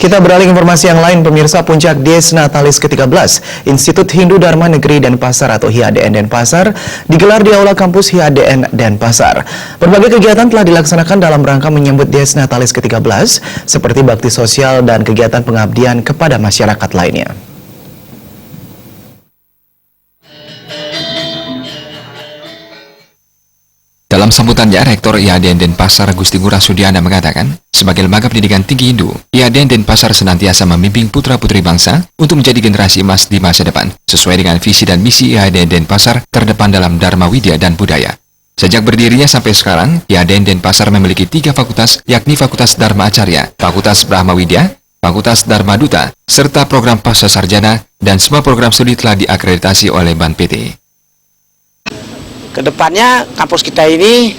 Kita beralih ke informasi yang lain, pemirsa. Puncak Dies Natalis ke-13 Institut Hindu Dharma Negeri Denpasar atau HIADN Denpasar digelar di Aula Kampus HIADN Denpasar. Berbagai kegiatan telah dilaksanakan dalam rangka menyambut Dies Natalis ke-13 seperti bakti sosial dan kegiatan pengabdian kepada masyarakat lainnya. Dalam sambutannya, Rektor HIADN Denpasar Gusti Ngurah Sudiana mengatakan, sebagai lembaga pendidikan tinggi Hindu, HIADN Denpasar senantiasa membimbing putra-putri bangsa untuk menjadi generasi emas di masa depan, sesuai dengan visi dan misi HIADN Denpasar terdepan dalam Dharma Widya dan Budaya. Sejak berdirinya sampai sekarang, HIADN Denpasar memiliki 3 fakultas, yakni Fakultas Dharma Acarya, Fakultas Brahma Widya, Fakultas Dharma Duta, serta program pasca sarjana, dan semua program studi telah diakreditasi oleh BAN PT. Kedepannya kampus kita ini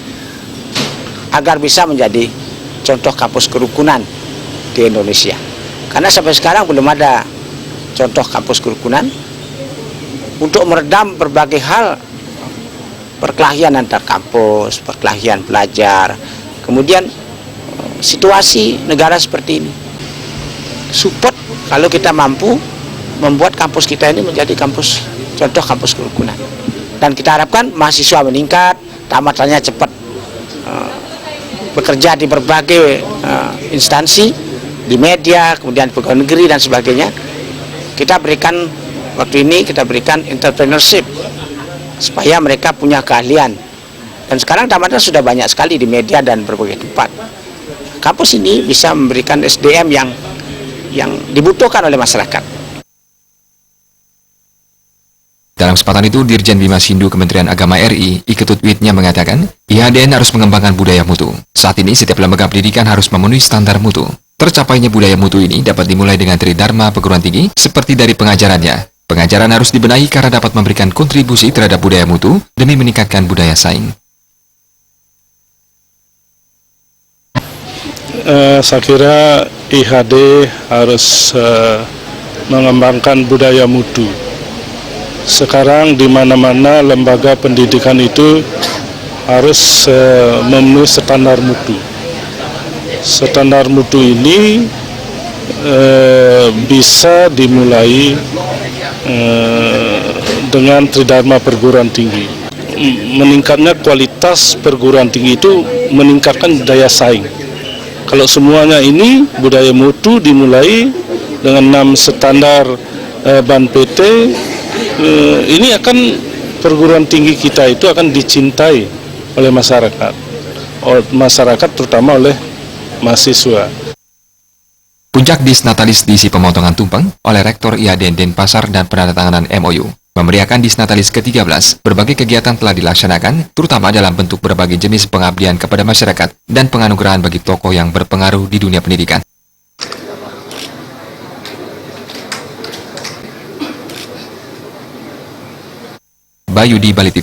agar bisa menjadi contoh kampus kerukunan di Indonesia. Karena sampai sekarang belum ada contoh kampus kerukunan untuk meredam berbagai hal, perkelahian antar kampus, perkelahian pelajar, kemudian situasi negara seperti ini. Support kalau kita mampu membuat kampus kita ini menjadi kampus contoh kampus kerukunan. Dan kita harapkan mahasiswa meningkat, tamatannya cepat, bekerja di berbagai instansi, di media, kemudian pegawai negeri dan sebagainya. Kita berikan, waktu ini kita berikan entrepreneurship, supaya mereka punya keahlian. Dan sekarang tamatnya sudah banyak sekali di media dan berbagai tempat. Kampus ini bisa memberikan SDM yang dibutuhkan oleh masyarakat. Dalam kesempatan itu, Dirjen Bimas Hindu Kementerian Agama RI, Iketut Widnya mengatakan, HIADN harus mengembangkan budaya mutu. Saat ini, setiap lembaga pendidikan harus memenuhi standar mutu. Tercapainya budaya mutu ini dapat dimulai dengan Tridharma perguruan tinggi, seperti dari pengajarannya. Pengajaran harus dibenahi karena dapat memberikan kontribusi terhadap budaya mutu demi meningkatkan budaya saing. Saya kira IHD harus mengembangkan budaya mutu. Sekarang di mana-mana lembaga pendidikan itu harus memenuhi standar mutu. Standar mutu ini bisa dimulai dengan Tridharma perguruan tinggi. Meningkatnya kualitas perguruan tinggi itu meningkatkan daya saing. Kalau semuanya ini budaya mutu dimulai dengan 6 standar BAN PT, ini akan perguruan tinggi kita itu akan dicintai oleh masyarakat terutama oleh mahasiswa. Puncak Dies Natalis diisi pemotongan tumpeng oleh Rektor HIADN Denpasar dan penandatanganan MOU. Memeriahkan Dies Natalis ke-13, berbagai kegiatan telah dilaksanakan, terutama dalam bentuk berbagai jenis pengabdian kepada masyarakat dan penganugerahan bagi tokoh yang berpengaruh di dunia pendidikan. Bayu di Bali TV.